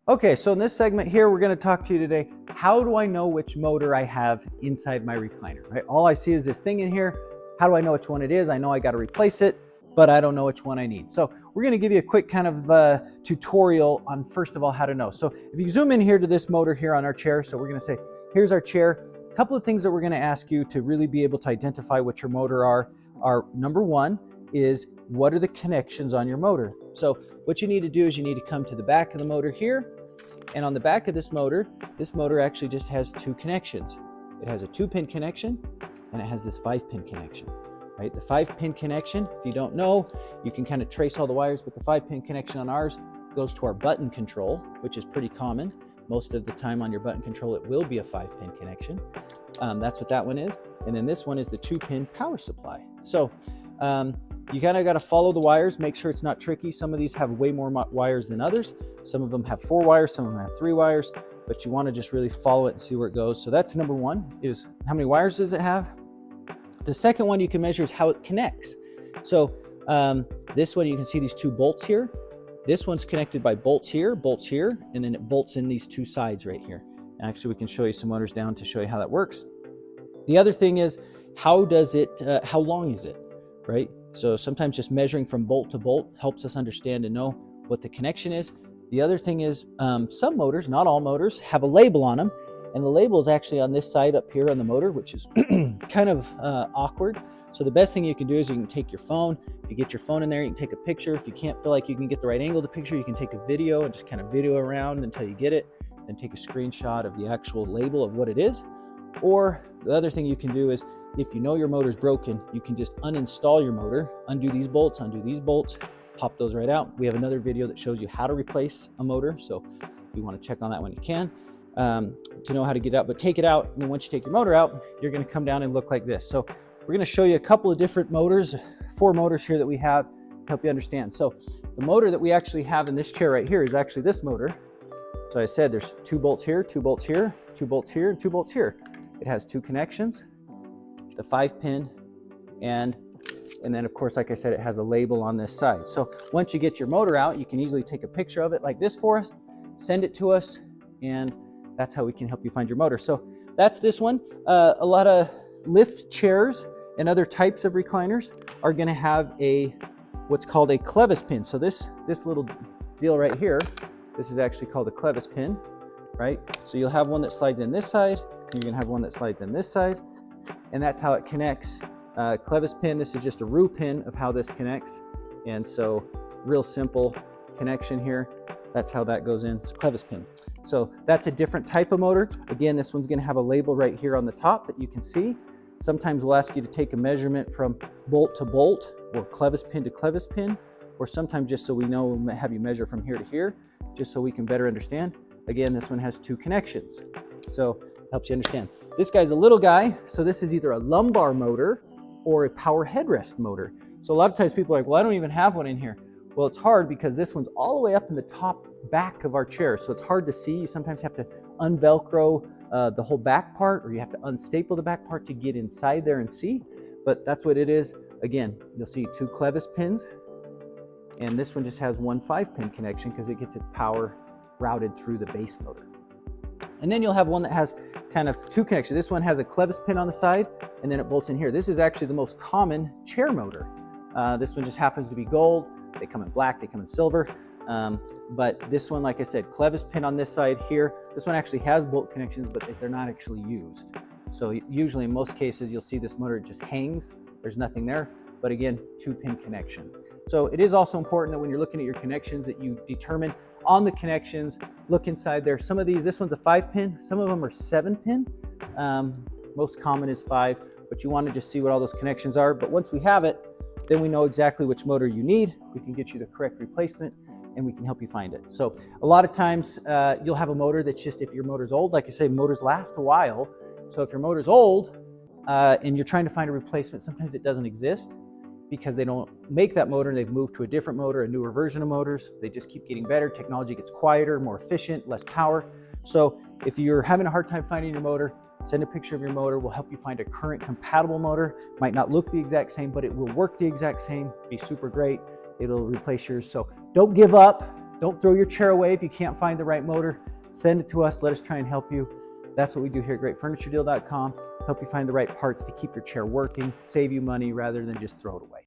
Okay, so in this segment here, we're going to talk to you today. How do I know which motor I have inside my recliner? Right? All I see is this thing in here. How do I know which one it is? I know I got to replace it, but I don't know which one I need. So we're going to give you a quick kind of tutorial on, first of all, how to know. So if you zoom in here to this motor here on our chair, so we're going to say, here's our chair. A couple of things that we're going to ask you to really be able to identify what your motor are number one is, what are the connections on your motor? So what you need to do is you need to come to the back of the motor here. And on the back of this motor actually just has two connections. It has a 2-pin connection and it has this 5-pin connection, right? The 5-pin connection, if you don't know, you can kind of trace all the wires, but the 5-pin connection on ours goes to our button control, which is pretty common. Most of the time on your button control, it will be a 5-pin connection. That's what that one is. And then this one is the 2-pin power supply. So you kind of got to follow the wires, make sure it's not tricky. Some of these have way more wires than others. Some of them have 4 wires, some of them have 3 wires, but you want to just really follow it and see where it goes. So that's number one, is how many wires does it have? The second one you can measure is how it connects. So this one, you can see these 2 bolts here. This one's connected by bolts here, and then it bolts in these 2 sides right here. And actually, we can show you some motors down to show you how that works. The other thing is, how long is it, right? So sometimes just measuring from bolt to bolt helps us understand and know what the connection is. The other thing is, some motors, not all motors, have a label on them, and the label is actually on this side up here on the motor, which is kind of awkward. So the best thing you can do is you can take your phone. If you get your phone in there, you can take a picture. If you can't feel like you can get the right angle of the picture, you can take a video and just kind of video around until you get it, then take a screenshot of the actual label of what it is. Or the other thing you can do is, if you know your motor's broken, you can just uninstall your motor, undo these bolts, pop those right out. We have another video that shows you how to replace a motor. So if you want to check on that when you can, to know how to get it out, but take it out. And then once you take your motor out, you're going to come down and look like this. So we're going to show you a couple of different motors, 4 motors here that we have to help you understand. So the motor that we actually have in this chair right here is actually this motor. So I said there's 2 bolts here, 2 bolts here, 2 bolts here, and 2 bolts here. It has 2 connections, the 5-pin, and then of course, like I said, it has a label on this side. So once you get your motor out, you can easily take a picture of it like this for us, send it to us, and that's how we can help you find your motor. So that's this one. A lot of lift chairs and other types of recliners are going to have what's called a clevis pin. So this little deal right here, this is actually called a clevis pin, right? So you'll have one that slides in this side, and you're going to have one that slides in this side, and that's how it connects. Clevis pin, this is just a rule pin of how this connects, and so real simple connection here. That's how that goes in. It's a clevis pin. So that's a different type of motor. Again, this one's going to have a label right here on the top that you can see. Sometimes we'll ask you to take a measurement from bolt to bolt, or clevis pin to clevis pin, or sometimes just so we know, we'll have you measure from here to here, just so we can better understand. Again, this one has 2 connections, so helps you understand. This guy's a little guy, so this is either a lumbar motor or a power headrest motor. So a lot of times people are like, well, I don't even have one in here. Well, it's hard because this one's all the way up in the top back of our chair, so it's hard to see. You sometimes have to unvelcro the whole back part, or you have to unstaple the back part to get inside there and see, but that's what it is. Again, you'll see 2 clevis pins, and this one just has 1 5-pin connection because it gets its power routed through the base motor. And then you'll have one that has kind of 2 connections. This one has a clevis pin on the side, and then it bolts in here. This is actually the most common chair motor. This one just happens to be gold. They come in black, they come in silver. But this one, like I said, clevis pin on this side here. This one actually has bolt connections, but they're not actually used. So usually in most cases, you'll see this motor just hangs. There's nothing there, but again, 2-pin connection. So it is also important that when you're looking at your connections that you determine on the connections, look inside there. Some of these, this one's a 5-pin, some of them are 7-pin. Most common is 5, but you want to just see what all those connections are. But once we have it, then we know exactly which motor you need. We can get you the correct replacement, and we can help you find it. So a lot of times you'll have a motor that's just, if your motor's old, like I say, motors last a while. So if your motor's old and you're trying to find a replacement, sometimes it doesn't exist because they don't make that motor and they've moved to a different motor, a newer version of motors. They just keep getting better. Technology gets quieter, more efficient, less power. So if you're having a hard time finding your motor, send a picture of your motor. We'll help you find a current compatible motor. Might not look the exact same, but it will work the exact same, be super great. It'll replace yours. So don't give up. Don't throw your chair away if you can't find the right motor. Send it to us. Let us try and help you. That's what we do here at GreatFurnitureDeal.com. Help you find the right parts to keep your chair working, save you money rather than just throw it away.